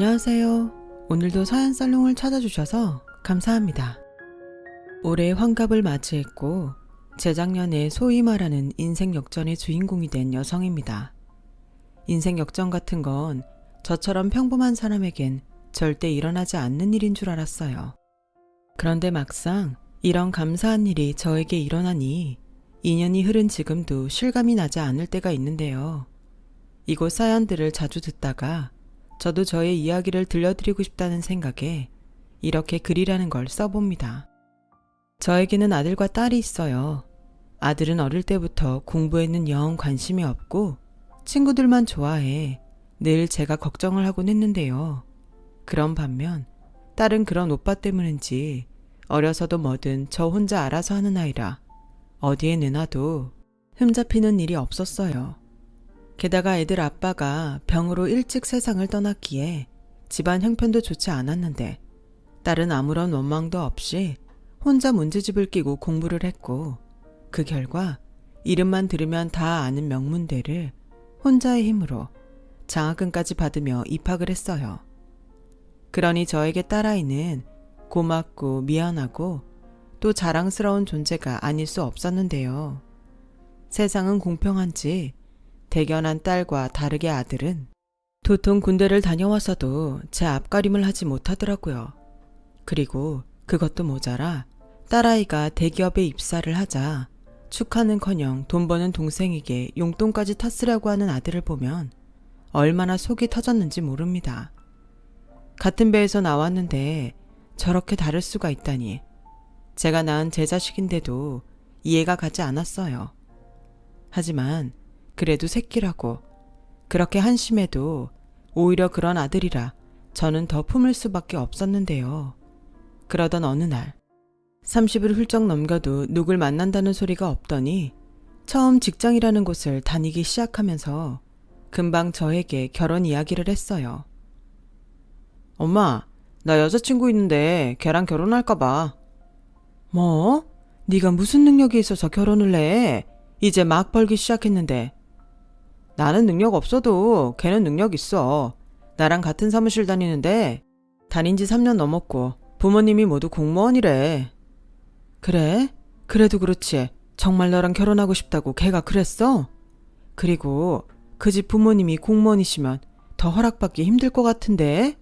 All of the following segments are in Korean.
안녕하세요. 오늘도 사연살롱을 찾아주셔서 감사합니다. 올해 환갑을 맞이했고 재작년에 소위 말하는 인생 역전의 주인공이 된 여성입니다. 인생 역전 같은 건 저처럼 평범한 사람에겐 절대 일어나지 않는 일인 줄 알았어요. 그런데 막상 이런 감사한 일이 저에게 일어나니 2년이 흐른 지금도 실감이 나지 않을 때가 있는데요. 이곳 사연들을 자주 듣다가 저도 저의 이야기를 들려드리고 싶다는 생각에 이렇게 글이라는 걸 써봅니다. 저에게는 아들과 딸이 있어요. 아들은 어릴 때부터 공부에는 영 관심이 없고 친구들만 좋아해 늘 제가 걱정을 하곤 했는데요. 그런 반면 딸은 그런 오빠 때문인지 어려서도 뭐든 저 혼자 알아서 하는 아이라 어디에 내놔도 흠잡히는 일이 없었어요. 게다가 애들 아빠가 병으로 일찍 세상을 떠났기에 집안 형편도 좋지 않았는데 딸은 아무런 원망도 없이 혼자 문제집을 끼고 공부를 했고 그 결과 이름만 들으면 다 아는 명문대를 혼자의 힘으로 장학금까지 받으며 입학을 했어요. 그러니 저에게 딸아이는 고맙고 미안하고 또 자랑스러운 존재가 아닐 수 없었는데요. 세상은 공평한지 대견한 딸과 다르게 아들은 도통 군대를 다녀와서도 제 앞가림을 하지 못하더라고요. 그리고 그것도 모자라 딸아이가 대기업에 입사를 하자 축하는커녕 돈 버는 동생에게 용돈까지 탔으려고 하는 아들을 보면 얼마나 속이 터졌는지 모릅니다. 같은 배에서 나왔는데 저렇게 다를 수가 있다니 제가 낳은 제 자식인데도 이해가 가지 않았어요. 하지만 그래도 새끼라고 그렇게 한심해도 오히려 그런 아들이라 저는 더 품을 수밖에 없었는데요. 그러던 어느 날 30을 훌쩍 넘겨도 누굴 만난다는 소리가 없더니 처음 직장이라는 곳을 다니기 시작하면서 금방 저에게 결혼 이야기를 했어요. 엄마, 나 여자친구 있는데 걔랑 결혼할까 봐. 뭐? 네가 무슨 능력이 있어서 결혼을 해? 이제 막 벌기 시작했는데. 나는 능력 없어도 걔는 능력 있어. 나랑 같은 사무실 다니는데 다닌 지 3년 넘었고 부모님이 모두 공무원이래. 그래? 그래도 그렇지. 정말 너랑 결혼하고 싶다고 걔가 그랬어? 그리고 그 집 부모님이 공무원이시면 더 허락받기 힘들 것 같은데?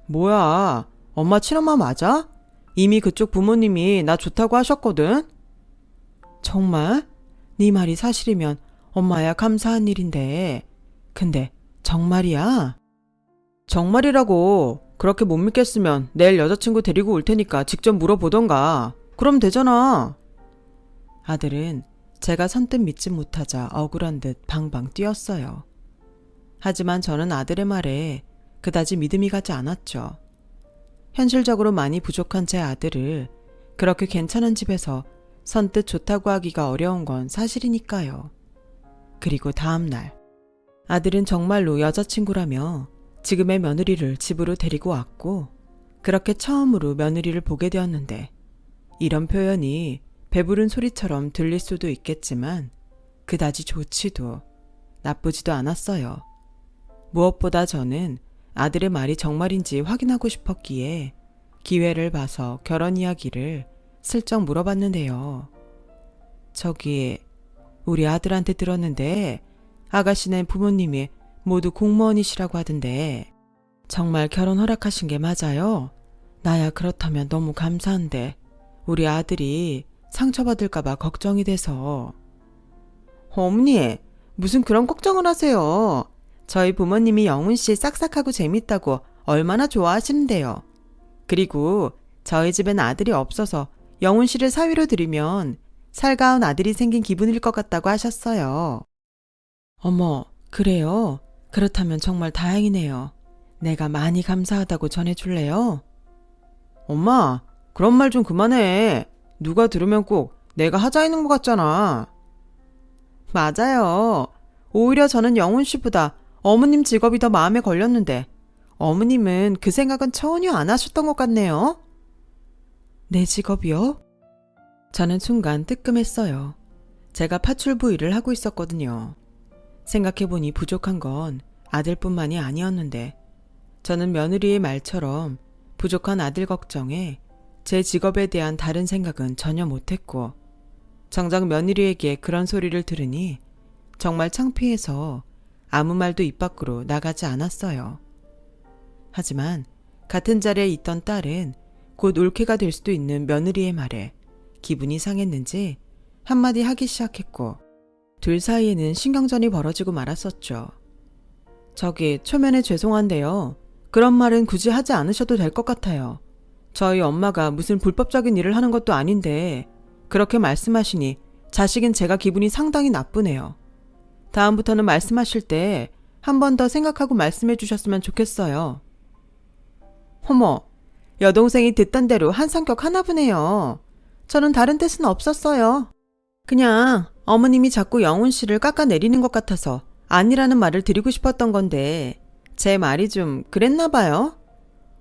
뭐야, 엄마 친엄마 맞아? 이미 그쪽 부모님이 나 좋다고 하셨거든? 정말? 네 말이 사실이면 엄마야 감사한 일인데 근데 정말이야? 정말이라고. 그렇게 못 믿겠으면 내일 여자친구 데리고 올 테니까 직접 물어보던가. 그럼 되잖아. 아들은 제가 선뜻 믿지 못하자 억울한 듯 방방 뛰었어요. 하지만 저는 아들의 말에 그다지 믿음이 가지 않았죠. 현실적으로 많이 부족한 제 아들을 그렇게 괜찮은 집에서 선뜻 좋다고 하기가 어려운 건 사실이니까요. 그리고 다음 날 아들은 정말로 여자친구라며 지금의 며느리를 집으로 데리고 왔고 그렇게 처음으로 며느리를 보게 되었는데 이런 표현이 배부른 소리처럼 들릴 수도 있겠지만 그다지 좋지도 나쁘지도 않았어요. 무엇보다 저는 아들의 말이 정말인지 확인하고 싶었기에 기회를 봐서 결혼 이야기를 슬쩍 물어봤는데요. 저기 우리 아들한테 들었는데 아가씨네 부모님이 모두 공무원이시라고 하던데 정말 결혼 허락하신 게 맞아요? 나야 그렇다면 너무 감사한데 우리 아들이 상처받을까봐 걱정이 돼서. 어머니, 무슨 그런 걱정을 하세요. 저희 부모님이 영훈씨 싹싹하고 재밌다고 얼마나 좋아하시는데요. 그리고 저희 집엔 아들이 없어서 영훈씨를 사위로 들이면 살가운 아들이 생긴 기분일 것 같다고 하셨어요. 어머, 그래요? 그렇다면 정말 다행이네요. 내가 많이 감사하다고 전해줄래요? 엄마, 그런 말 좀 그만해. 누가 들으면 꼭 내가 하자이는 것 같잖아. 맞아요. 오히려 저는 영훈씨보다 어머님 직업이 더 마음에 걸렸는데 어머님은 그 생각은 전혀 안 하셨던 것 같네요. 내 직업이요? 저는 순간 뜨끔했어요. 제가 파출부 일을 하고 있었거든요. 생각해보니 부족한 건 아들뿐만이 아니었는데 저는 며느리의 말처럼 부족한 아들 걱정에 제 직업에 대한 다른 생각은 전혀 못했고, 정작 며느리에게 그런 소리를 들으니 정말 창피해서 아무 말도 입 밖으로 나가지 않았어요. 하지만 같은 자리에 있던 딸은 곧 올케가 될 수도 있는 며느리의 말에 기분이 상했는지 한마디 하기 시작했고, 둘 사이에는 신경전이 벌어지고 말았었죠. 저기 초면에 죄송한데요. 그런 말은 굳이 하지 않으셔도 될 것 같아요. 저희 엄마가 무슨 불법적인 일을 하는 것도 아닌데 그렇게 말씀하시니 자식인 제가 기분이 상당히 나쁘네요. 다음부터는 말씀하실 때 한 번 더 생각하고 말씀해 주셨으면 좋겠어요. 어머, 여동생이 듣던 대로 한 성격 하나 보네요. 저는 다른 뜻은 없었어요. 그냥 어머님이 자꾸 영훈 씨를 깎아내리는 것 같아서 아니라는 말을 드리고 싶었던 건데 제 말이 좀 그랬나 봐요.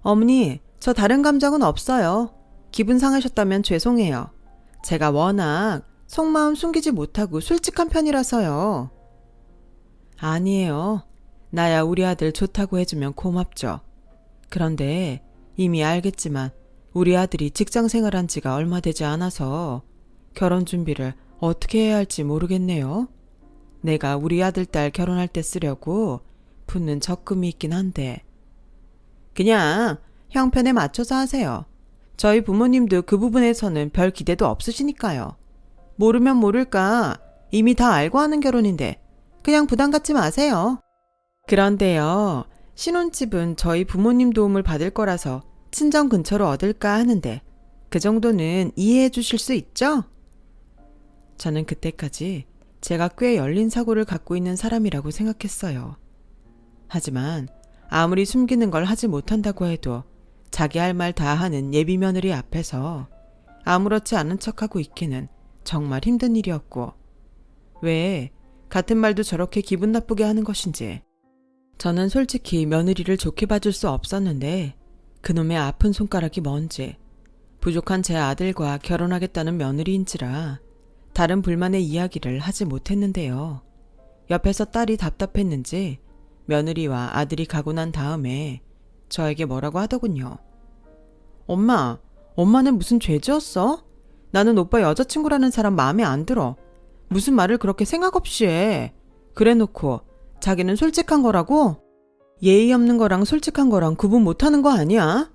어머니, 저 다른 감정은 없어요. 기분 상하셨다면 죄송해요. 제가 워낙 속마음 숨기지 못하고 솔직한 편이라서요. 아니에요. 나야 우리 아들 좋다고 해주면 고맙죠. 그런데 이미 알겠지만 우리 아들이 직장 생활한 지가 얼마 되지 않아서 결혼 준비를 어떻게 해야 할지 모르겠네요. 내가 우리 아들 딸 결혼할 때 쓰려고 붙는 적금이 있긴 한데. 그냥 형편에 맞춰서 하세요. 저희 부모님도 그 부분에서는 별 기대도 없으시니까요. 모르면 모를까 이미 다 알고 하는 결혼인데 그냥 부담 갖지 마세요. 그런데요, 신혼집은 저희 부모님 도움을 받을 거라서 친정 근처로 얻을까 하는데 그 정도는 이해해 주실 수 있죠? 저는 그때까지 제가 꽤 열린 사고를 갖고 있는 사람이라고 생각했어요. 하지만 아무리 숨기는 걸 하지 못한다고 해도 자기 할 말 다 하는 예비 며느리 앞에서 아무렇지 않은 척하고 있기는 정말 힘든 일이었고, 왜 같은 말도 저렇게 기분 나쁘게 하는 것인지. 저는 솔직히 며느리를 좋게 봐줄 수 없었는데 그놈의 아픈 손가락이 뭔지, 부족한 제 아들과 결혼하겠다는 며느리인지라 다른 불만의 이야기를 하지 못했는데요. 옆에서 딸이 답답했는지 며느리와 아들이 가고 난 다음에 저에게 뭐라고 하더군요. 엄마는 무슨 죄 지었어? 나는 오빠 여자친구라는 사람 마음에 안 들어. 무슨 말을 그렇게 생각 없이 해. 그래 놓고 자기는 솔직한 거라고? 예의 없는 거랑 솔직한 거랑 구분 못하는 거 아니야?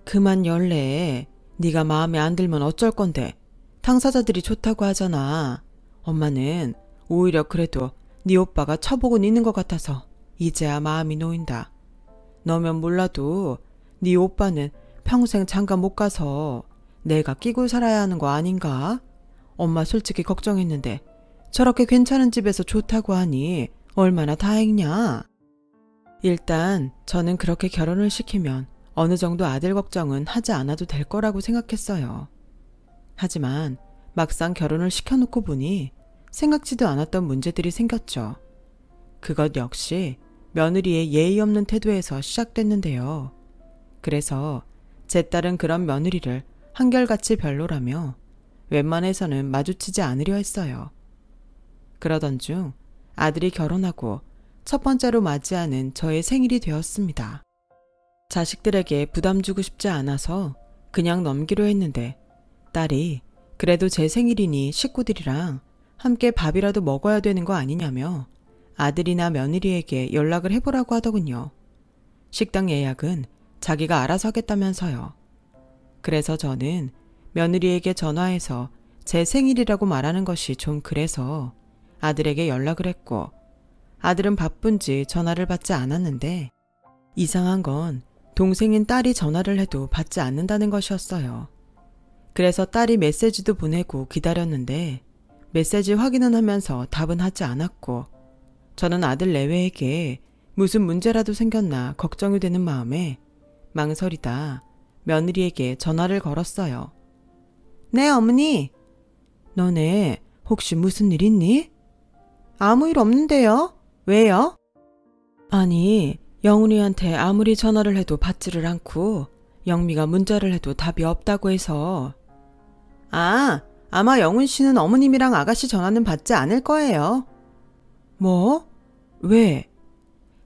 그만 열래. 네가 마음에 안 들면 어쩔 건데. 당사자들이 좋다고 하잖아. 엄마는 오히려 그래도 네 오빠가 쳐보고 있는 것 같아서 이제야 마음이 놓인다. 너면 몰라도 네 오빠는 평생 장가 못 가서 내가 끼고 살아야 하는 거 아닌가? 엄마 솔직히 걱정했는데 저렇게 괜찮은 집에서 좋다고 하니 얼마나 다행이냐? 일단 저는 그렇게 결혼을 시키면 어느 정도 아들 걱정은 하지 않아도 될 거라고 생각했어요. 하지만 막상 결혼을 시켜놓고 보니 생각지도 않았던 문제들이 생겼죠. 그것 역시 며느리의 예의 없는 태도에서 시작됐는데요. 그래서 제 딸은 그런 며느리를 한결같이 별로라며 웬만해서는 마주치지 않으려 했어요. 그러던 중 아들이 결혼하고 첫 번째로 맞이하는 저의 생일이 되었습니다. 자식들에게 부담 주고 싶지 않아서 그냥 넘기려 했는데 딸이 그래도 제 생일이니 식구들이랑 함께 밥이라도 먹어야 되는 거 아니냐며 아들이나 며느리에게 연락을 해보라고 하더군요. 식당 예약은 자기가 알아서 하겠다면서요. 그래서 저는 며느리에게 전화해서 제 생일이라고 말하는 것이 좀 그래서 아들에게 연락을 했고, 아들은 바쁜지 전화를 받지 않았는데 이상한 건 동생인 딸이 전화를 해도 받지 않는다는 것이었어요. 그래서 딸이 메시지도 보내고 기다렸는데 메시지 확인은 하면서 답은 하지 않았고, 저는 아들 내외에게 무슨 문제라도 생겼나 걱정이 되는 마음에 망설이다 며느리에게 전화를 걸었어요. 네, 어머니. 너네 혹시 무슨 일 있니? 아무 일 없는데요. 왜요? 아니, 영훈이한테 아무리 전화를 해도 받지를 않고 영미가 문자를 해도 답이 없다고 해서. 아마 영훈 씨는 어머님이랑 아가씨 전화는 받지 않을 거예요. 뭐? 왜?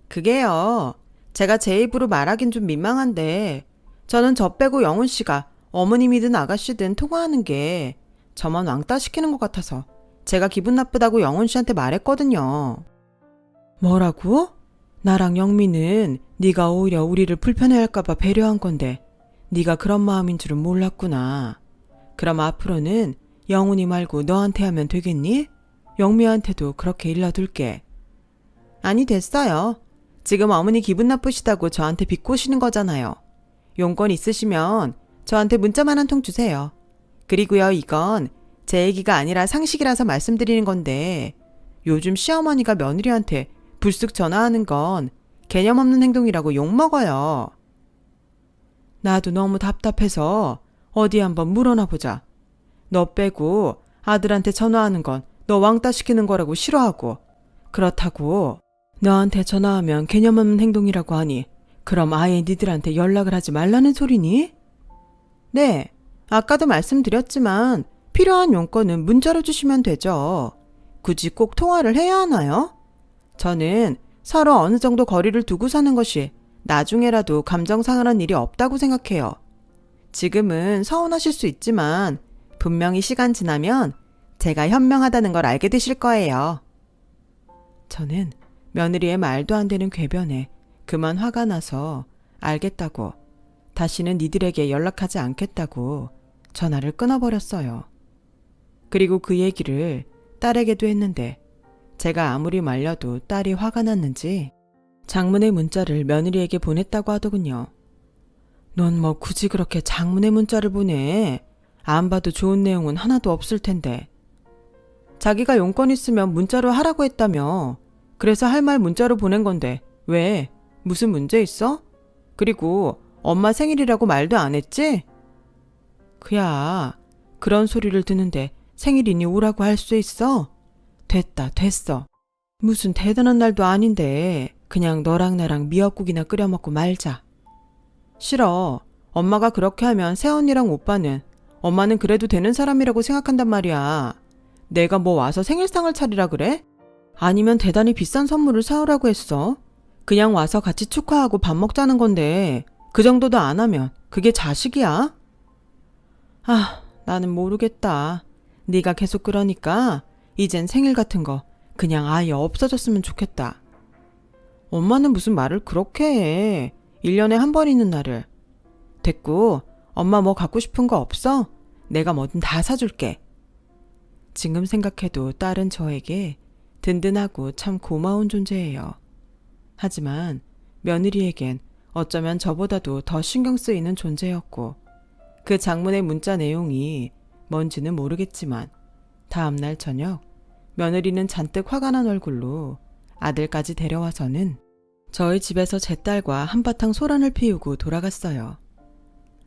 그게요. 제가 제 입으로 말하긴 좀 민망한데 저는 저 빼고 영훈 씨가 어머님이든 아가씨든 통화하는 게 저만 왕따 시키는 것 같아서 제가 기분 나쁘다고 영훈 씨한테 말했거든요. 뭐라고? 나랑 영미는 네가 오히려 우리를 불편해할까 봐 배려한 건데 네가 그런 마음인 줄은 몰랐구나. 그럼 앞으로는 영훈이 말고 너한테 하면 되겠니? 영미한테도 그렇게 일러둘게. 아니 됐어요. 지금 어머니 기분 나쁘시다고 저한테 비꼬시는 거잖아요. 용건 있으시면 저한테 문자만 한 통 주세요. 그리고요, 이건 제 얘기가 아니라 상식이라서 말씀드리는 건데 요즘 시어머니가 며느리한테 불쑥 전화하는 건 개념 없는 행동이라고 욕먹어요. 나도 너무 답답해서 어디 한번 물어나 보자. 너 빼고 아들한테 전화하는 건 너 왕따 시키는 거라고 싫어하고 그렇다고 너한테 전화하면 개념 없는 행동이라고 하니 그럼 아예 니들한테 연락을 하지 말라는 소리니? 네, 아까도 말씀드렸지만 필요한 용건은 문자로 주시면 되죠. 굳이 꼭 통화를 해야 하나요? 저는 서로 어느 정도 거리를 두고 사는 것이 나중에라도 감정 상하는 일이 없다고 생각해요. 지금은 서운하실 수 있지만 분명히 시간 지나면 제가 현명하다는 걸 알게 되실 거예요. 저는 며느리의 말도 안 되는 궤변에 그만 화가 나서 알겠다고 다시는 니들에게 연락하지 않겠다고 전화를 끊어버렸어요. 그리고 그 얘기를 딸에게도 했는데 제가 아무리 말려도 딸이 화가 났는지 장문의 문자를 며느리에게 보냈다고 하더군요. 넌 뭐 굳이 그렇게 장문의 문자를 보내? 안 봐도 좋은 내용은 하나도 없을 텐데. 자기가 용건 있으면 문자로 하라고 했다며. 그래서 할 말 문자로 보낸 건데 왜? 무슨 문제 있어? 그리고 엄마 생일이라고 말도 안 했지? 그야 그런 소리를 듣는데 생일이니 오라고 할 수 있어? 됐어. 무슨 대단한 날도 아닌데 그냥 너랑 나랑 미역국이나 끓여 먹고 말자. 싫어. 엄마가 그렇게 하면 새언니랑 오빠는 엄마는 그래도 되는 사람이라고 생각한단 말이야. 내가 뭐 와서 생일상을 차리라 그래? 아니면 대단히 비싼 선물을 사오라고 했어? 그냥 와서 같이 축하하고 밥 먹자는 건데 그 정도도 안 하면 그게 자식이야? 아, 나는 모르겠다. 네가 계속 그러니까 이젠 생일 같은 거 그냥 아예 없어졌으면 좋겠다. 엄마는 무슨 말을 그렇게 해. 1년에 한 번 있는 날을. 됐고, 엄마 뭐 갖고 싶은 거 없어? 내가 뭐든 다 사줄게. 지금 생각해도 딸은 저에게 든든하고 참 고마운 존재예요. 하지만 며느리에겐 어쩌면 저보다도 더 신경 쓰이는 존재였고 그 장문의 문자 내용이 뭔지는 모르겠지만 다음날 저녁 며느리는 잔뜩 화가 난 얼굴로 아들까지 데려와서는 저희 집에서 제 딸과 한바탕 소란을 피우고 돌아갔어요.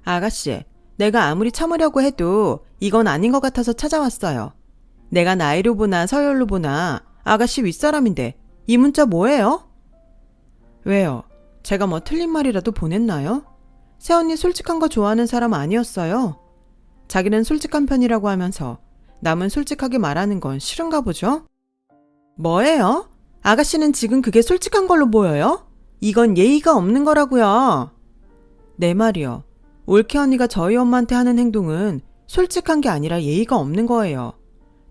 아가씨, 내가 아무리 참으려고 해도 이건 아닌 것 같아서 찾아왔어요. 내가 나이로 보나 서열로 보나 아가씨 윗사람인데 이 문자 뭐예요? 왜요? 제가 뭐 틀린 말이라도 보냈나요? 새언니 솔직한 거 좋아하는 사람 아니었어요. 자기는 솔직한 편이라고 하면서 남은 솔직하게 말하는 건 싫은가 보죠? 뭐예요? 아가씨는 지금 그게 솔직한 걸로 보여요? 이건 예의가 없는 거라고요. 내 말이요. 올케 언니가 저희 엄마한테 하는 행동은 솔직한 게 아니라 예의가 없는 거예요.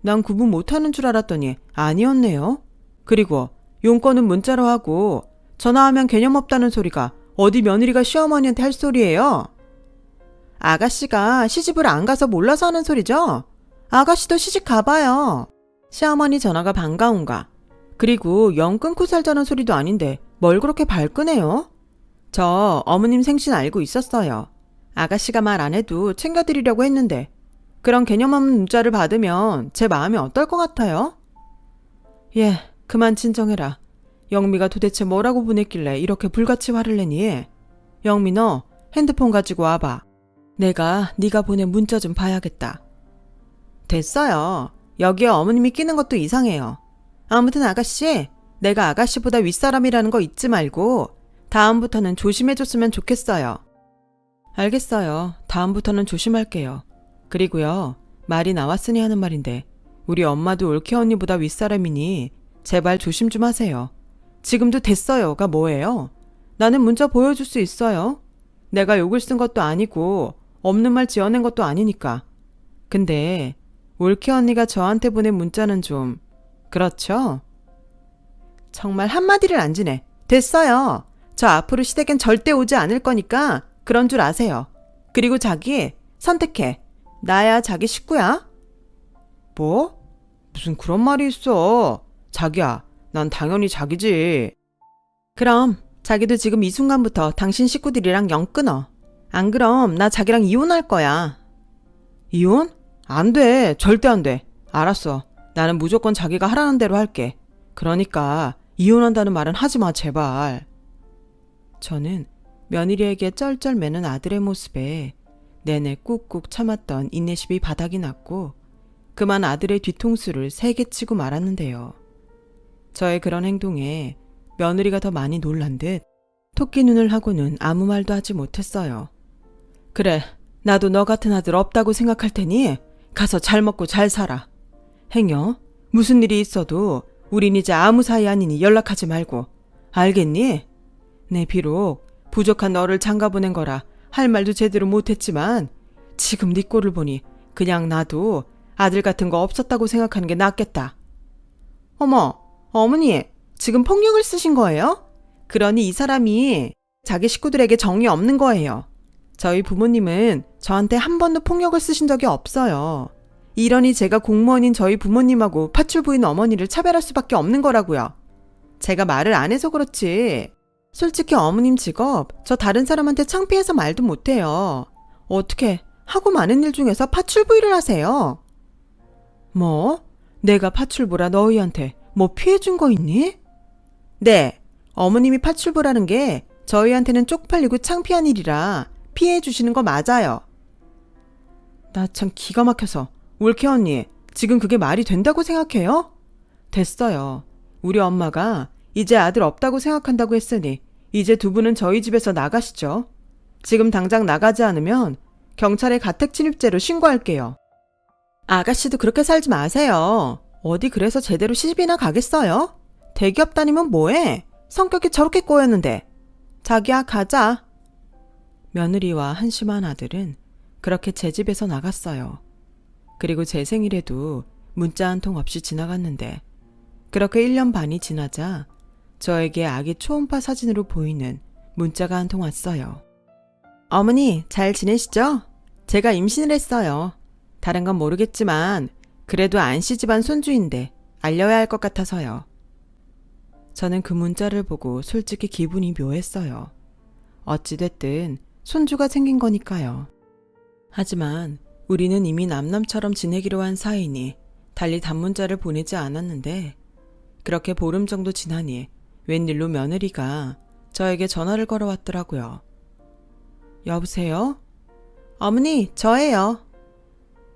난 구분 못하는 줄 알았더니 아니었네요. 그리고 용건은 문자로 하고 전화하면 개념 없다는 소리가 어디 며느리가 시어머니한테 할 소리예요? 아가씨가 시집을 안 가서 몰라서 하는 소리죠? 아가씨도 시집 가봐요. 시어머니 전화가 반가운가. 그리고 영 끊고 살자는 소리도 아닌데 뭘 그렇게 발끈해요? 저 어머님 생신 알고 있었어요. 아가씨가 말 안 해도 챙겨드리려고 했는데 그런 개념 없는 문자를 받으면 제 마음이 어떨 것 같아요? 예, 그만 진정해라. 영미가 도대체 뭐라고 보냈길래 이렇게 불같이 화를 내니? 영미 너 핸드폰 가지고 와봐. 내가 네가 보낸 문자 좀 봐야겠다. 됐어요. 여기에 어머님이 끼는 것도 이상해요. 아무튼 아가씨, 내가 아가씨보다 윗사람이라는 거 잊지 말고 다음부터는 조심해줬으면 좋겠어요. 알겠어요. 다음부터는 조심할게요. 그리고요, 말이 나왔으니 하는 말인데 우리 엄마도 올케 언니보다 윗사람이니 제발 조심 좀 하세요. 지금도 됐어요가 뭐예요? 나는 문자 보여줄 수 있어요. 내가 욕을 쓴 것도 아니고 없는 말 지어낸 것도 아니니까. 근데 올케 언니가 저한테 보낸 문자는 좀 그렇죠? 정말 한마디를 안 지네. 됐어요. 저 앞으로 시댁엔 절대 오지 않을 거니까 그런 줄 아세요. 그리고 자기 선택해. 나야 자기 식구야. 뭐? 무슨 그런 말이 있어. 자기야, 난 당연히 자기지. 그럼 자기도 지금 이 순간부터 당신 식구들이랑 영 끊어. 안 그럼 나 자기랑 이혼할 거야. 이혼? 안 돼. 절대 안 돼. 알았어. 나는 무조건 자기가 하라는 대로 할게. 그러니까 이혼한다는 말은 하지 마, 제발. 저는 며느리에게 쩔쩔매는 아들의 모습에 내내 꾹꾹 참았던 인내심이 바닥이 났고 그만 아들의 뒤통수를 3개 치고 말았는데요. 저의 그런 행동에 며느리가 더 많이 놀란 듯 토끼 눈을 하고는 아무 말도 하지 못했어요. 그래, 나도 너 같은 아들 없다고 생각할 테니 가서 잘 먹고 잘 살아. 행여 무슨 일이 있어도 우린 이제 아무 사이 아니니 연락하지 말고. 알겠니? 내 비록 부족한 너를 장가보낸 거라 할 말도 제대로 못했지만 지금 네 꼴을 보니 그냥 나도 아들 같은 거 없었다고 생각하는 게 낫겠다. 어머, 어머니, 지금 폭력을 쓰신 거예요? 그러니 이 사람이 자기 식구들에게 정이 없는 거예요. 저희 부모님은 저한테 한 번도 폭력을 쓰신 적이 없어요. 이러니 제가 공무원인 저희 부모님하고 파출부인 어머니를 차별할 수밖에 없는 거라고요. 제가 말을 안 해서 그렇지. 솔직히 어머님 직업 저 다른 사람한테 창피해서 말도 못해요. 어떻게 하고 많은 일 중에서 파출부 일을 하세요? 뭐? 내가 파출부라 너희한테 뭐 피해준 거 있니? 네, 어머님이 파출부라는 게 저희한테는 쪽팔리고 창피한 일이라 피해 주시는 거 맞아요. 나 참 기가 막혀서. 올케 언니, 지금 그게 말이 된다고 생각해요? 됐어요. 우리 엄마가 이제 아들 없다고 생각한다고 했으니 이제 두 분은 저희 집에서 나가시죠. 지금 당장 나가지 않으면 경찰에 가택침입죄로 신고할게요. 아가씨도 그렇게 살지 마세요. 어디 그래서 제대로 시집이나 가겠어요? 대기업 다니면 뭐해? 성격이 저렇게 꼬였는데. 자기야, 가자. 며느리와 한심한 아들은 그렇게 제 집에서 나갔어요. 그리고 제 생일에도 문자 한 통 없이 지나갔는데 그렇게 1년 반이 지나자 저에게 아기 초음파 사진으로 보이는 문자가 한 통 왔어요. 어머니, 잘 지내시죠? 제가 임신을 했어요. 다른 건 모르겠지만 그래도 안씨 집안 손주인데 알려야 할 것 같아서요. 저는 그 문자를 보고 솔직히 기분이 묘했어요. 어찌됐든 손주가 생긴 거니까요. 하지만 우리는 이미 남남처럼 지내기로 한 사이니 달리 단문자를 보내지 않았는데 그렇게 보름 정도 지나니 웬일로 며느리가 저에게 전화를 걸어왔더라고요. 여보세요? 어머니, 저예요.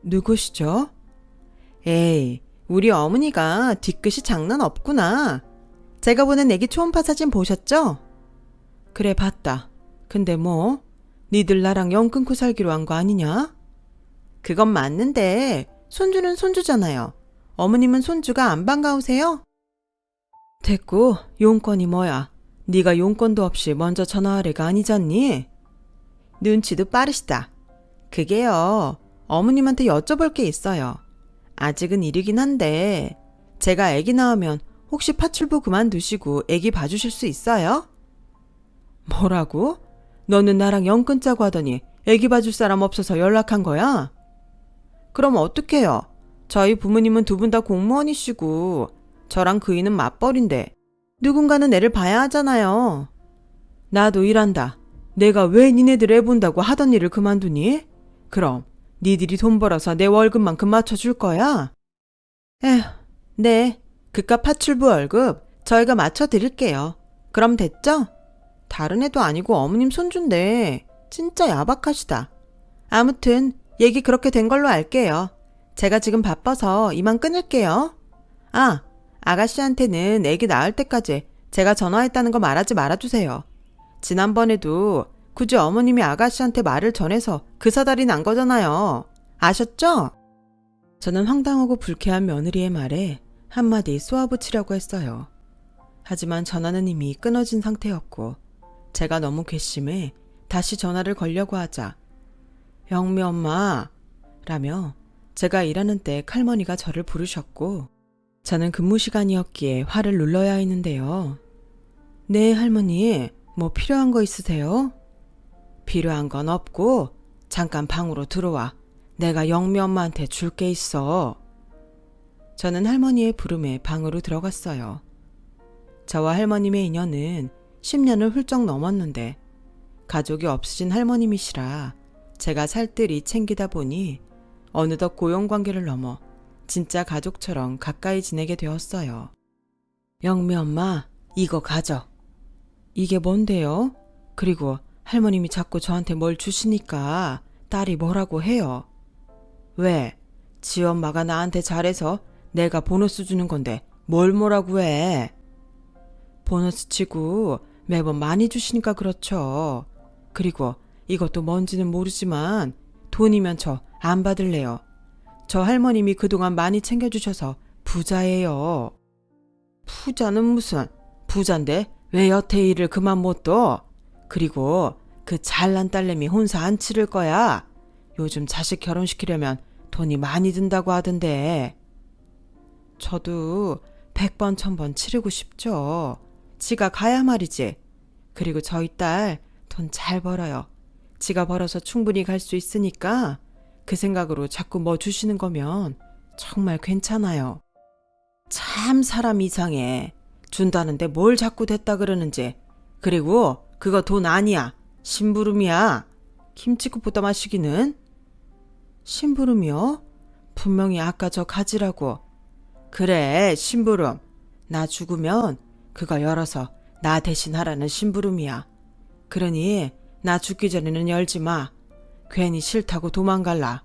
누구시죠? 에이, 우리 어머니가 뒤끝이 장난 없구나. 제가 보낸 애기 초음파 사진 보셨죠? 그래, 봤다. 근데 뭐? 니들 나랑 영 끊고 살기로 한 거 아니냐? 그건 맞는데 손주는 손주잖아요. 어머님은 손주가 안 반가우세요? 됐고, 용건이 뭐야? 네가 용건도 없이 먼저 전화하래가 아니잖니? 눈치도 빠르시다. 그게요, 어머님한테 여쭤볼 게 있어요. 아직은 이르긴 한데 제가 애기 낳으면 혹시 파출부 그만두시고 애기 봐주실 수 있어요? 뭐라고? 너는 나랑 영 끊자고 하더니 애기 봐줄 사람 없어서 연락한 거야? 그럼 어떡해요? 저희 부모님은 두 분 다 공무원이시고 저랑 그이는 맞벌인데 누군가는 애를 봐야 하잖아요. 나도 일한다. 내가 왜 니네들 애 본다고 하던 일을 그만두니? 그럼 니들이 돈 벌어서 내 월급만큼 맞춰줄 거야? 에휴, 네. 그깟 파출부 월급 저희가 맞춰드릴게요. 그럼 됐죠? 다른 애도 아니고 어머님 손주인데 진짜 야박하시다. 아무튼 얘기 그렇게 된 걸로 알게요. 제가 지금 바빠서 이만 끊을게요. 아, 아가씨한테는 애기 낳을 때까지 제가 전화했다는 거 말하지 말아주세요. 지난번에도 굳이 어머님이 아가씨한테 말을 전해서 그 사달이 난 거잖아요. 아셨죠? 저는 황당하고 불쾌한 며느리의 말에 한마디 쏘아붙이려고 했어요. 하지만 전화는 이미 끊어진 상태였고 제가 너무 괘씸해 다시 전화를 걸려고 하자 영미 엄마 라며 제가 일하는 때 칼머니가 저를 부르셨고 저는 근무 시간이었기에 화를 눌러야 했는데요. 네 할머니, 뭐 필요한 거 있으세요? 필요한 건 없고 잠깐 방으로 들어와. 내가 영미 엄마한테 줄 게 있어. 저는 할머니의 부름에 방으로 들어갔어요. 저와 할머님의 인연은 10년을 훌쩍 넘었는데 가족이 없으신 할머님이시라 제가 살뜰히 챙기다 보니 어느덧 고용관계를 넘어 진짜 가족처럼 가까이 지내게 되었어요. 영미 엄마, 이거 가져. 이게 뭔데요? 그리고 할머님이 자꾸 저한테 뭘 주시니까 딸이 뭐라고 해요. 왜? 지 엄마가 나한테 잘해서 내가 보너스 주는 건데 뭘 뭐라고 해? 보너스 치고 매번 많이 주시니까 그렇죠. 그리고 이것도 뭔지는 모르지만 돈이면 저 안 받을래요. 저 할머님이 그동안 많이 챙겨주셔서 부자예요. 부자는 무슨, 부자인데 왜 여태 일을 그만 못 둬? 그리고 그 잘난 딸내미 혼사 안 치를 거야. 요즘 자식 결혼시키려면 돈이 많이 든다고 하던데. 저도 100번 1000번 치르고 싶죠. 지가 가야 말이지. 그리고 저희 딸 돈 잘 벌어요. 지가 벌어서 충분히 갈 수 있으니까 그 생각으로 자꾸 뭐 주시는 거면 정말 괜찮아요. 참 사람 이상해. 준다는데 뭘 자꾸 됐다 그러는지. 그리고 그거 돈 아니야. 심부름이야. 김치국보다 마시기는. 심부름이요? 분명히 아까 저 가지라고. 그래, 심부름. 나 죽으면 그거 열어서 나 대신 하라는 심부름이야. 그러니 나 죽기 전에는 열지 마. 괜히 싫다고 도망갈라.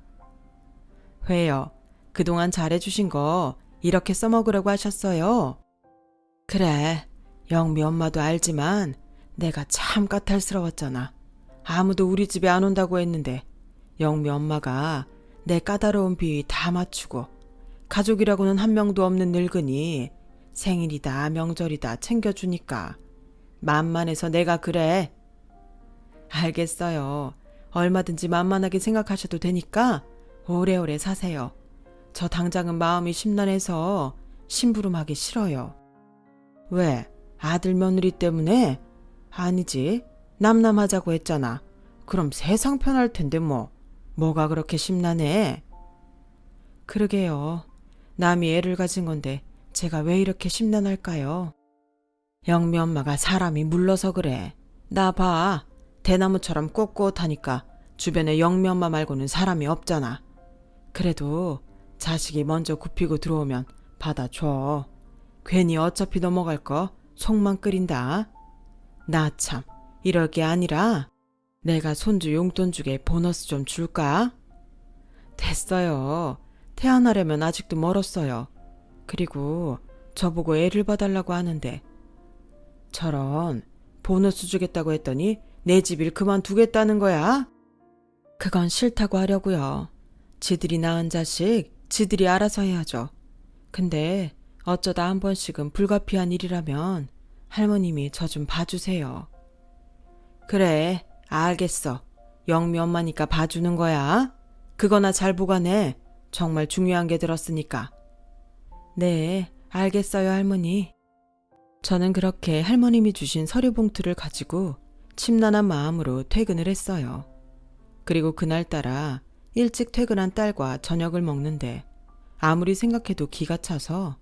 왜요? 그동안 잘해주신 거 이렇게 써먹으라고 하셨어요? 그래, 영미 엄마도 알지만 내가 참 까탈스러웠잖아. 아무도 우리 집에 안 온다고 했는데 영미 엄마가 내 까다로운 비위 다 맞추고 가족이라고는 한 명도 없는 늙은이 생일이다 명절이다 챙겨주니까 만만해서 내가 그래. 알겠어요. 얼마든지 만만하게 생각하셔도 되니까 오래오래 사세요. 저 당장은 마음이 심란해서 심부름하기 싫어요. 왜? 아들 며느리 때문에? 아니지. 남남하자고 했잖아. 그럼 세상 편할 텐데 뭐. 뭐가 그렇게 심란해? 그러게요. 남이 애를 가진 건데 제가 왜 이렇게 심란할까요? 영미 엄마가 사람이 물러서 그래. 나 봐. 대나무처럼 꼿꼿하니까 주변에 영미 엄마 말고는 사람이 없잖아. 그래도 자식이 먼저 굽히고 들어오면 받아줘. 괜히 어차피 넘어갈 거 속만 끓인다. 나 참 이럴 게 아니라 내가 손주 용돈 주게 보너스 좀 줄까? 됐어요. 태어나려면 아직도 멀었어요. 그리고 저보고 애를 봐달라고 하는데 저런 보너스 주겠다고 했더니 내 집 일 그만두겠다는 거야? 그건 싫다고 하려고요. 지들이 낳은 자식 지들이 알아서 해야죠. 근데 어쩌다 한 번씩은 불가피한 일이라면 할머님이 저 좀 봐주세요. 그래, 알겠어. 영미 엄마니까 봐주는 거야. 그거나 잘 보관해. 정말 중요한 게 들었으니까. 네, 알겠어요, 할머니. 저는 그렇게 할머님이 주신 서류 봉투를 가지고 침란한 마음으로 퇴근을 했어요. 그리고 그날따라 일찍 퇴근한 딸과 저녁을 먹는데 아무리 생각해도 기가 차서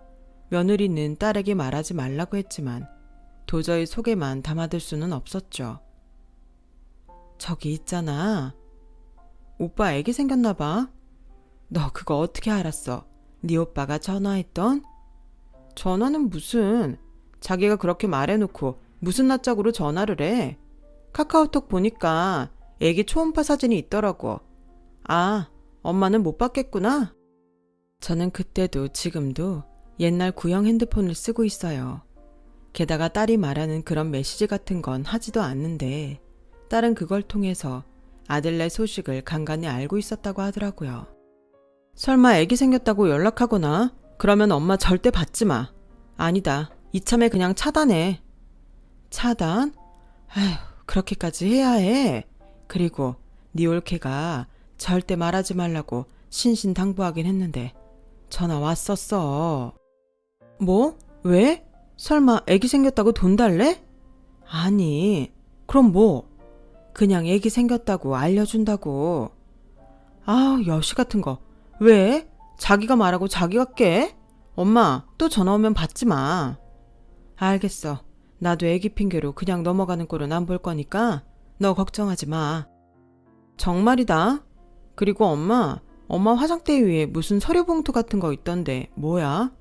며느리는 딸에게 말하지 말라고 했지만 도저히 속에만 담아둘 수는 없었죠. 저기 있잖아. 오빠 애기 생겼나 봐. 너 그거 어떻게 알았어? 네 오빠가 전화했던? 전화는 무슨. 자기가 그렇게 말해놓고 무슨 낯짝으로 전화를 해. 카카오톡 보니까 애기 초음파 사진이 있더라고. 아, 엄마는 못 봤겠구나. 저는 그때도 지금도 옛날 구형 핸드폰을 쓰고 있어요. 게다가 딸이 말하는 그런 메시지 같은 건 하지도 않는데 딸은 그걸 통해서 아들네 소식을 간간히 알고 있었다고 하더라고요. 설마 애기 생겼다고 연락하거나 그러면 엄마 절대 받지 마. 아니다. 이참에 그냥 차단해. 차단? 아휴, 그렇게까지 해야 해? 그리고 네 올케가 절대 말하지 말라고 신신당부하긴 했는데 전화 왔었어. 뭐? 왜? 설마 애기 생겼다고 돈 달래? 아니, 그럼 뭐? 그냥 애기 생겼다고 알려준다고. 아, 여시 같은 거. 왜? 자기가 말하고 자기가 깨? 엄마, 또 전화 오면 받지 마. 알겠어. 나도 애기 핑계로 그냥 넘어가는 꼴은 안 볼 거니까 너 걱정하지 마. 정말이다. 그리고 엄마 화장대 위에 무슨 서류 봉투 같은 거 있던데 뭐야?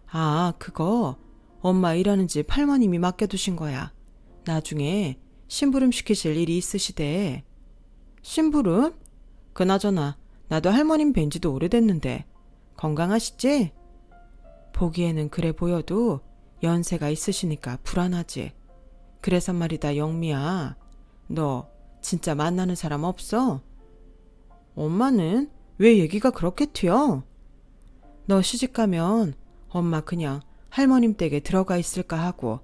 아, 그거 엄마 일하는 집 할머님이 맡겨두신 거야. 나중에 심부름 시키실 일이 있으시대. 심부름? 그나저나 나도 할머님 뵌 지도 오래됐는데 건강하시지? 보기에는 그래 보여도 연세가 있으시니까 불안하지. 그래서 말이다, 영미야. 너 진짜 만나는 사람 없어? 엄마는 왜 얘기가 그렇게 튀어? 너 시집가면 엄마 그냥 할머님 댁에 들어가 있을까 하고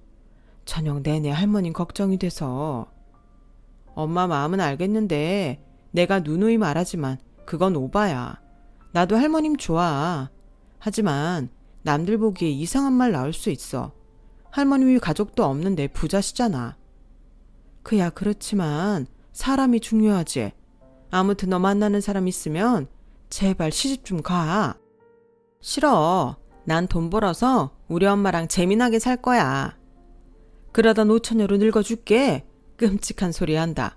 저녁 내내 할머님 걱정이 돼서. 엄마 마음은 알겠는데 내가 누누이 말하지만 그건 오바야. 나도 할머님 좋아. 하지만 남들 보기에 이상한 말 나올 수 있어. 할머님이 가족도 없는데 부자시잖아. 그야 그렇지만 사람이 중요하지. 아무튼 너 만나는 사람 있으면 제발 시집 좀 가. 싫어. 난 돈 벌어서 우리 엄마랑 재미나게 살 거야. 그러다 노처녀로 늙어줄게. 끔찍한 소리 한다.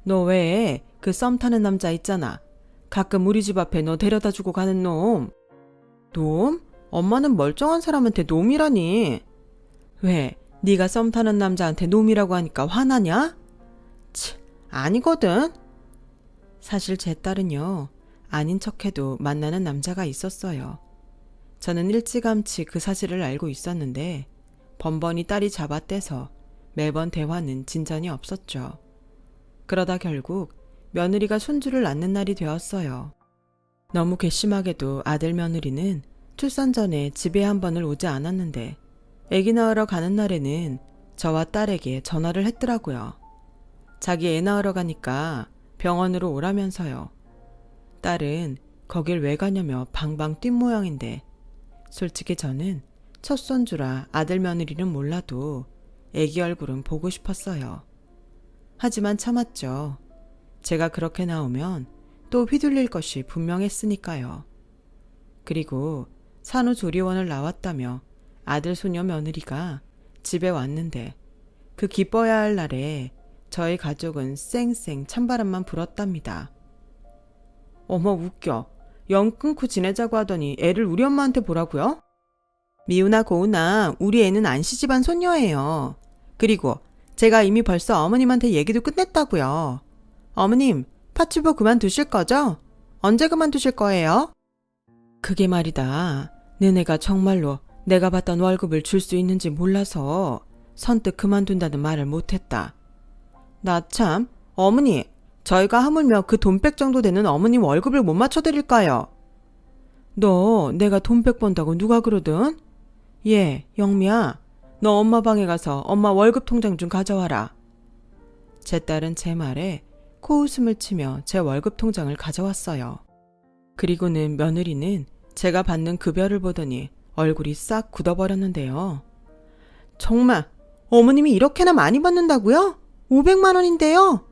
너 왜 그 썸 타는 남자 있잖아. 가끔 우리 집 앞에 너 데려다 주고 가는 놈. 놈? 엄마는 멀쩡한 사람한테 놈이라니. 왜? 네가 썸 타는 남자한테 놈이라고 하니까 화나냐? 치, 아니거든. 사실 제 딸은요, 아닌 척해도 만나는 남자가 있었어요. 저는 일찌감치 그 사실을 알고 있었는데 번번이 딸이 잡아떼서 매번 대화는 진전이 없었죠. 그러다 결국 며느리가 손주를 낳는 날이 되었어요. 너무 괘씸하게도 아들 며느리는 출산 전에 집에 한 번을 오지 않았는데 애기 낳으러 가는 날에는 저와 딸에게 전화를 했더라고요. 자기 애 낳으러 가니까 병원으로 오라면서요. 딸은 거길 왜 가냐며 방방 뛴 모양인데 솔직히 저는 첫 손주라 아들 며느리는 몰라도 애기 얼굴은 보고 싶었어요. 하지만 참았죠. 제가 그렇게 나오면 또 휘둘릴 것이 분명했으니까요. 그리고 산후조리원을 나왔다며 아들 소녀 며느리가 집에 왔는데 그 기뻐야 할 날에 저희 가족은 쌩쌩 찬바람만 불었답니다. 어머 웃겨. 연 끊고 지내자고 하더니 애를 우리 엄마한테 보라고요? 미우나 고우나 우리 애는 안씨 집안 손녀예요. 그리고 제가 이미 벌써 어머님한테 얘기도 끝냈다고요. 어머님, 파출부 그만두실 거죠? 언제 그만두실 거예요? 그게 말이다. 너네가 정말로 내가 받던 월급을 줄 수 있는지 몰라서 선뜻 그만둔다는 말을 못했다. 나 참, 어머니, 저희가 하물며 그 돈백 정도 되는 어머님 월급을 못 맞춰드릴까요? 너 내가 돈백 번다고 누가 그러든? 예, 영미야, 너 엄마 방에 가서 엄마 월급 통장 좀 가져와라. 제 딸은 제 말에 코웃음을 치며 제 월급 통장을 가져왔어요. 그리고는 며느리는 제가 받는 급여를 보더니 얼굴이 싹 굳어버렸는데요. 정말 어머님이 이렇게나 많이 받는다고요? 500만 원인데요?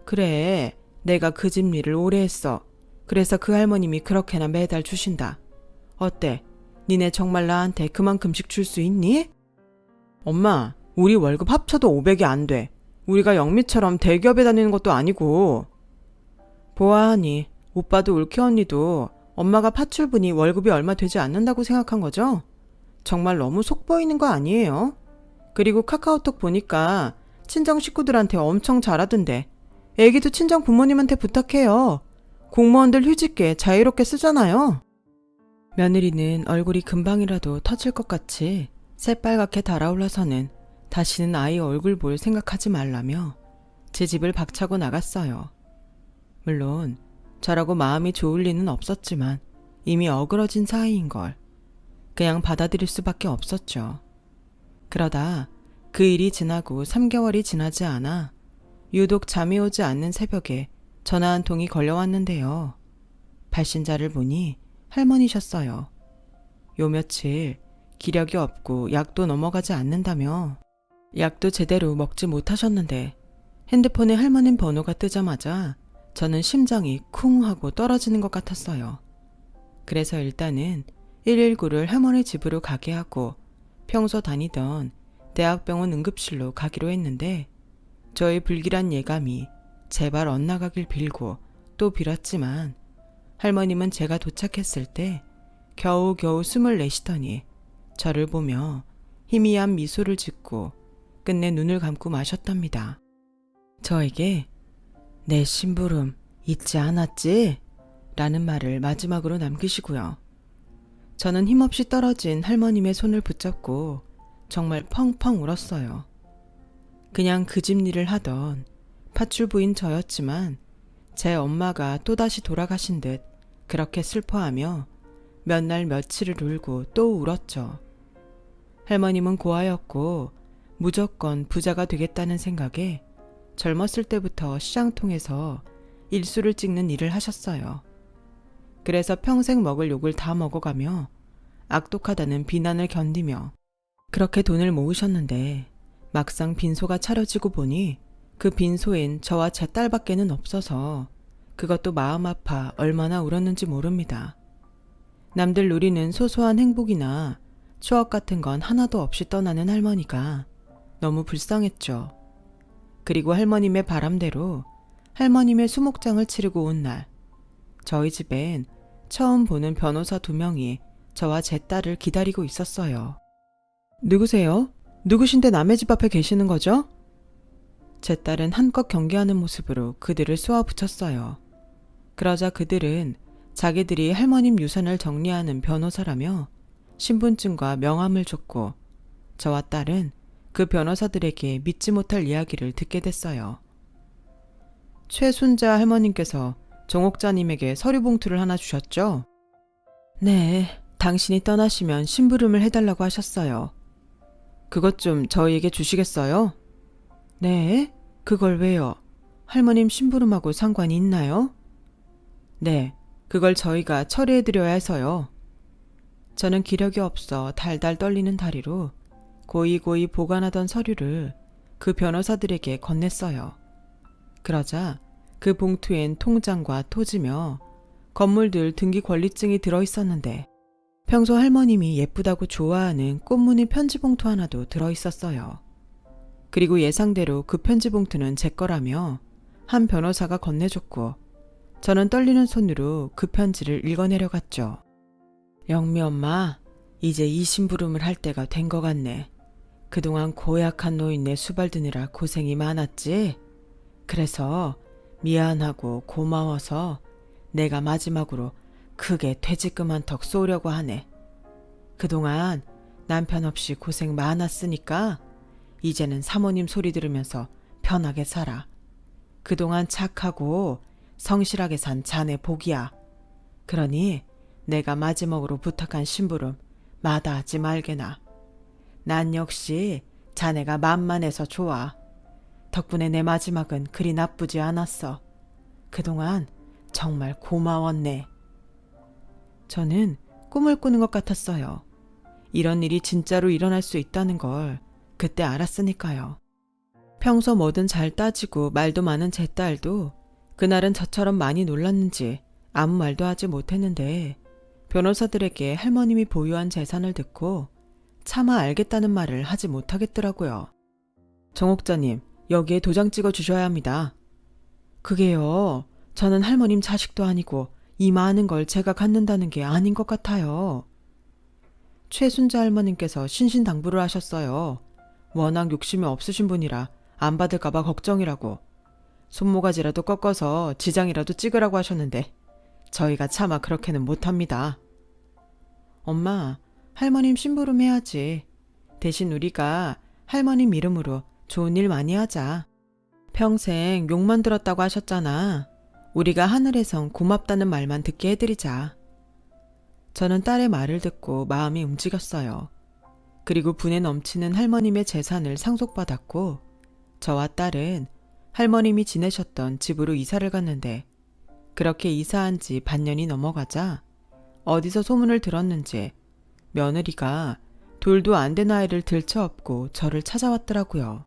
그래, 내가 그 집 일을 오래 했어. 그래서 그 할머님이 그렇게나 매달 주신다. 어때? 니네 정말 나한테 그만큼씩 줄 수 있니? 엄마, 우리 월급 합쳐도 500이 안 돼. 우리가 영미처럼 대기업에 다니는 것도 아니고. 보아하니 오빠도 울케 언니도 엄마가 파출분이 월급이 얼마 되지 않는다고 생각한 거죠? 정말 너무 속 보이는 거 아니에요? 그리고 카카오톡 보니까 친정 식구들한테 엄청 잘하던데 애기도 친정 부모님한테 부탁해요. 공무원들 휴직계 자유롭게 쓰잖아요. 며느리는 얼굴이 금방이라도 터질 것 같이 새빨갛게 달아올라서는 다시는 아이 얼굴 볼 생각하지 말라며 제 집을 박차고 나갔어요. 물론 저라고 마음이 좋을 리는 없었지만 이미 어그러진 사이인걸 그냥 받아들일 수밖에 없었죠. 그러다 그 일이 지나고 3개월이 지나지 않아 유독 잠이 오지 않는 새벽에 전화 한 통이 걸려왔는데요. 발신자를 보니 할머니셨어요. 요 며칠 기력이 없고 약도 넘어가지 않는다며 약도 제대로 먹지 못하셨는데 핸드폰에 할머님 번호가 뜨자마자 저는 심장이 쿵 하고 떨어지는 것 같았어요. 그래서 일단은 119를 할머니 집으로 가게 하고 평소 다니던 대학병원 응급실로 가기로 했는데 저의 불길한 예감이 제발 엇나가길 빌고 또 빌었지만 할머님은 제가 도착했을 때 겨우겨우 숨을 내쉬더니 저를 보며 희미한 미소를 짓고 끝내 눈을 감고 마셨답니다. 저에게 내 심부름 잊지 않았지? 라는 말을 마지막으로 남기시고요. 저는 힘없이 떨어진 할머님의 손을 붙잡고 정말 펑펑 울었어요. 그냥 그 집 일을 하던 파출부인 저였지만 제 엄마가 또다시 돌아가신 듯 그렇게 슬퍼하며 몇 날 며칠을 울고 또 울었죠. 할머님은 고아였고 무조건 부자가 되겠다는 생각에 젊었을 때부터 시장통에서 일수를 찍는 일을 하셨어요. 그래서 평생 먹을 욕을 다 먹어가며 악독하다는 비난을 견디며 그렇게 돈을 모으셨는데 막상 빈소가 차려지고 보니 그 빈소엔 저와 제 딸밖에는 없어서 그것도 마음 아파 얼마나 울었는지 모릅니다. 남들 누리는 소소한 행복이나 추억 같은 건 하나도 없이 떠나는 할머니가 너무 불쌍했죠. 그리고 할머님의 바람대로 할머님의 수목장을 치르고 온 날, 저희 집엔 처음 보는 변호사 2명이 저와 제 딸을 기다리고 있었어요. 누구세요? 누구신데 남의 집 앞에 계시는 거죠? 제 딸은 한껏 경계하는 모습으로 그들을 쏘아붙였어요. 그러자 그들은 자기들이 할머님 유산을 정리하는 변호사라며 신분증과 명함을 줬고 저와 딸은 그 변호사들에게 믿지 못할 이야기를 듣게 됐어요. 최순자 할머님께서 정옥자님에게 서류 봉투를 하나 주셨죠? 네, 당신이 떠나시면 심부름을 해달라고 하셨어요. 그것 좀 저희에게 주시겠어요? 네, 그걸 왜요? 할머님 심부름하고 상관이 있나요? 네, 그걸 저희가 처리해드려야 해서요. 저는 기력이 없어 달달 떨리는 다리로 고이고이 보관하던 서류를 그 변호사들에게 건넸어요. 그러자 그 봉투엔 통장과 토지며 건물들 등기 권리증이 들어있었는데 평소 할머님이 예쁘다고 좋아하는 꽃무늬 편지 봉투 하나도 들어있었어요. 그리고 예상대로 그 편지 봉투는 제 거라며 한 변호사가 건네줬고 저는 떨리는 손으로 그 편지를 읽어내려갔죠. 영미 엄마, 이제 이 심부름을 할 때가 된 것 같네. 그동안 고약한 노인네 수발드느라 고생이 많았지? 그래서 미안하고 고마워서 내가 마지막으로 크게 퇴직금 한 턱 쏘려고 하네. 그동안 남편 없이 고생 많았으니까 이제는 사모님 소리 들으면서 편하게 살아. 그동안 착하고 성실하게 산 자네 복이야. 그러니 내가 마지막으로 부탁한 심부름 마다하지 말게나. 난 역시 자네가 만만해서 좋아. 덕분에 내 마지막은 그리 나쁘지 않았어. 그동안 정말 고마웠네. 저는 꿈을 꾸는 것 같았어요. 이런 일이 진짜로 일어날 수 있다는 걸 그때 알았으니까요. 평소 뭐든 잘 따지고 말도 많은 제 딸도 그날은 저처럼 많이 놀랐는지 아무 말도 하지 못했는데 변호사들에게 할머님이 보유한 재산을 듣고 차마 알겠다는 말을 하지 못하겠더라고요. 정옥자님, 여기에 도장 찍어 주셔야 합니다. 그게요, 저는 할머님 자식도 아니고 이 많은 걸 제가 갖는다는 게 아닌 것 같아요. 최순자 할머님께서 신신당부를 하셨어요. 워낙 욕심이 없으신 분이라 안 받을까봐 걱정이라고. 손모가지라도 꺾어서 지장이라도 찍으라고 하셨는데 저희가 차마 그렇게는 못합니다. 엄마, 할머님 심부름 해야지. 대신 우리가 할머님 이름으로 좋은 일 많이 하자. 평생 욕만 들었다고 하셨잖아. 우리가 하늘에선 고맙다는 말만 듣게 해드리자. 저는 딸의 말을 듣고 마음이 움직였어요. 그리고 분에 넘치는 할머님의 재산을 상속받았고 저와 딸은 할머님이 지내셨던 집으로 이사를 갔는데 그렇게 이사한 지 반년이 넘어가자 어디서 소문을 들었는지 며느리가 돌도 안 된 아이를 들쳐업고 저를 찾아왔더라고요.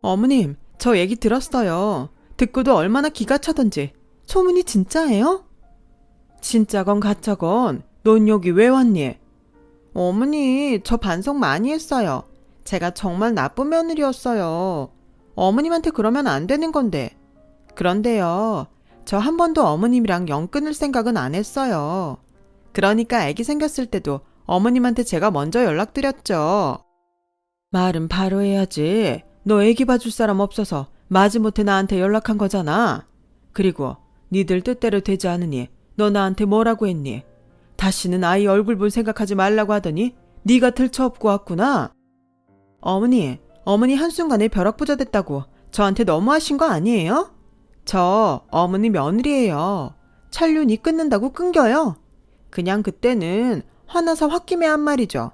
어머님, 저 얘기 들었어요. 듣고도 얼마나 기가 차던지. 소문이 진짜예요? 진짜건 가짜건 넌 여기 왜 왔니? 어머니, 저 반성 많이 했어요. 제가 정말 나쁜 며느리였어요. 어머님한테 그러면 안 되는 건데. 그런데요, 저 한 번도 어머님이랑 영 끊을 생각은 안 했어요. 그러니까 아기 생겼을 때도 어머님한테 제가 먼저 연락드렸죠. 말은 바로 해야지. 너 아기 봐줄 사람 없어서 마지못해 나한테 연락한 거잖아. 그리고 니들 뜻대로 되지 않으니 너 나한테 뭐라고 했니? 다시는 아이 얼굴 볼 생각하지 말라고 하더니 네가 들쳐업고 왔구나. 어머니 한순간에 벼락부자 됐다고 저한테 너무하신 거 아니에요? 저 어머니 며느리예요. 천륜이 끊는다고 끊겨요. 그냥 그때는 화나서 홧김에 한 말이죠.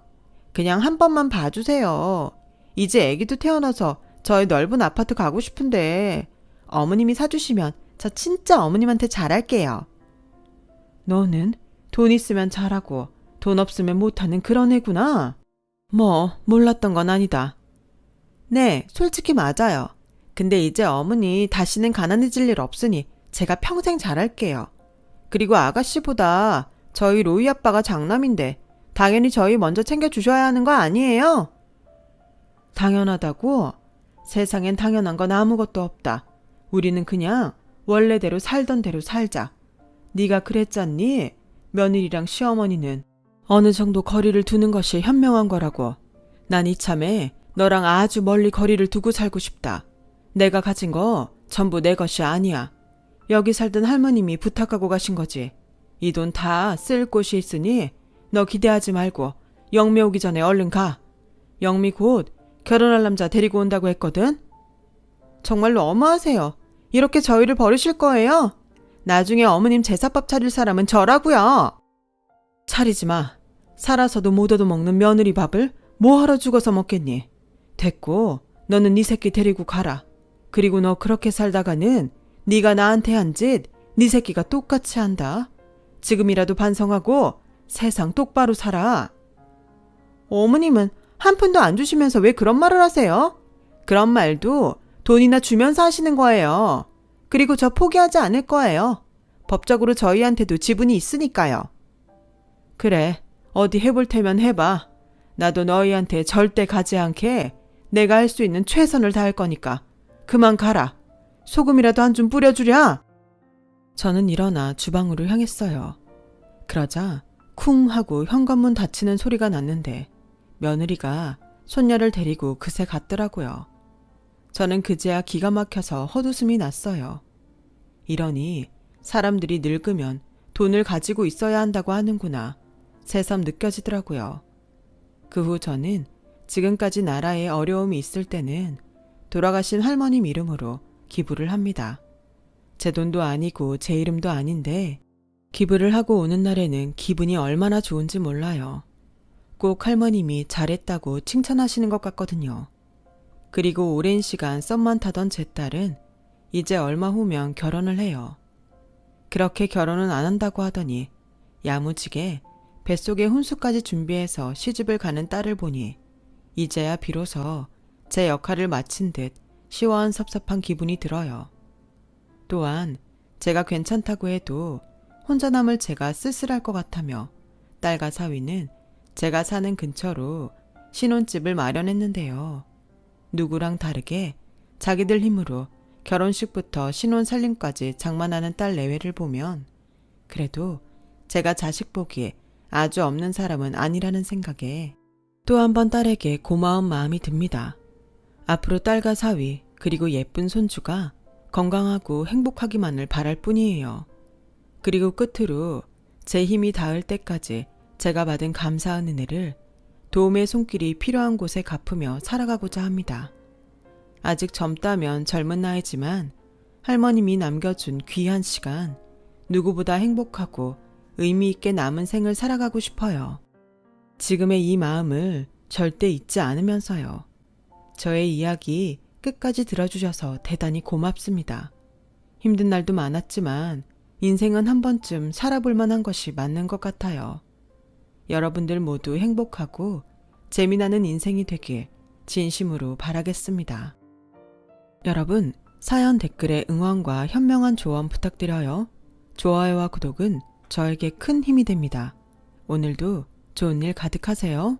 그냥 한 번만 봐주세요. 이제 아기도 태어나서 저희 넓은 아파트 가고 싶은데 어머님이 사주시면 저 진짜 어머님한테 잘할게요. 너는 돈 있으면 잘하고 돈 없으면 못하는 그런 애구나. 뭐 몰랐던 건 아니다. 네, 솔직히 맞아요. 근데 이제 어머니 다시는 가난해질 일 없으니 제가 평생 잘할게요. 그리고 아가씨보다 저희 로이 아빠가 장남인데 당연히 저희 먼저 챙겨주셔야 하는 거 아니에요? 당연하다고? 세상엔 당연한 건 아무것도 없다. 우리는 그냥 원래대로 살던 대로 살자. 네가 그랬잖니? 며느리랑 시어머니는 어느 정도 거리를 두는 것이 현명한 거라고. 난 이참에 너랑 아주 멀리 거리를 두고 살고 싶다. 내가 가진 거 전부 내 것이 아니야. 여기 살던 할머님이 부탁하고 가신 거지. 이 돈 다 쓸 곳이 있으니 너 기대하지 말고 영미 오기 전에 얼른 가. 영미 곧 결혼할 남자 데리고 온다고 했거든. 정말 너무하세요. 이렇게 저희를 버리실 거예요? 나중에 어머님 제사밥 차릴 사람은 저라고요. 차리지 마. 살아서도 못 얻어먹는 며느리 밥을 뭐하러 죽어서 먹겠니? 됐고 너는 네 새끼 데리고 가라. 그리고 너 그렇게 살다가는 네가 나한테 한 짓 네 새끼가 똑같이 한다. 지금이라도 반성하고 세상 똑바로 살아. 어머님은 한 푼도 안 주시면서 왜 그런 말을 하세요? 그런 말도 돈이나 주면서 하시는 거예요. 그리고 저 포기하지 않을 거예요. 법적으로 저희한테도 지분이 있으니까요. 그래, 어디 해볼 테면 해봐. 나도 너희한테 절대 가지 않게 내가 할 수 있는 최선을 다할 거니까 그만 가라. 소금이라도 한 줌 뿌려주랴. 저는 일어나 주방으로 향했어요. 그러자 쿵 하고 현관문 닫히는 소리가 났는데 며느리가 손녀를 데리고 그새 갔더라고요. 저는 그제야 기가 막혀서 헛웃음이 났어요. 이러니 사람들이 늙으면 돈을 가지고 있어야 한다고 하는구나. 새삼 느껴지더라고요. 그 후 저는 지금까지 나라에 어려움이 있을 때는 돌아가신 할머님 이름으로 기부를 합니다. 제 돈도 아니고 제 이름도 아닌데 기부를 하고 오는 날에는 기분이 얼마나 좋은지 몰라요. 꼭 할머님이 잘했다고 칭찬하시는 것 같거든요. 그리고 오랜 시간 썸만 타던 제 딸은 이제 얼마 후면 결혼을 해요. 그렇게 결혼은 안 한다고 하더니 야무지게 뱃속에 혼수까지 준비해서 시집을 가는 딸을 보니 이제야 비로소 제 역할을 마친 듯 시원섭섭한 기분이 들어요. 또한 제가 괜찮다고 해도 혼자 남을 제가 쓸쓸할 것 같아며 딸과 사위는 제가 사는 근처로 신혼집을 마련했는데요. 누구랑 다르게 자기들 힘으로 결혼식부터 신혼 살림까지 장만하는 딸 내외를 보면 그래도 제가 자식 보기에 아주 없는 사람은 아니라는 생각에 또 한 번 딸에게 고마운 마음이 듭니다. 앞으로 딸과 사위 그리고 예쁜 손주가 건강하고 행복하기만을 바랄 뿐이에요. 그리고 끝으로 제 힘이 닿을 때까지 제가 받은 감사한 은혜를 도움의 손길이 필요한 곳에 갚으며 살아가고자 합니다. 아직 젊다면 젊은 나이지만 할머님이 남겨준 귀한 시간, 누구보다 행복하고 의미 있게 남은 생을 살아가고 싶어요. 지금의 이 마음을 절대 잊지 않으면서요. 저의 이야기 끝까지 들어주셔서 대단히 고맙습니다. 힘든 날도 많았지만 인생은 한 번쯤 살아볼 만한 것이 맞는 것 같아요. 여러분들 모두 행복하고 재미나는 인생이 되길 진심으로 바라겠습니다. 여러분, 사연 댓글에 응원과 현명한 조언 부탁드려요. 좋아요와 구독은 저에게 큰 힘이 됩니다. 오늘도 좋은 일 가득하세요.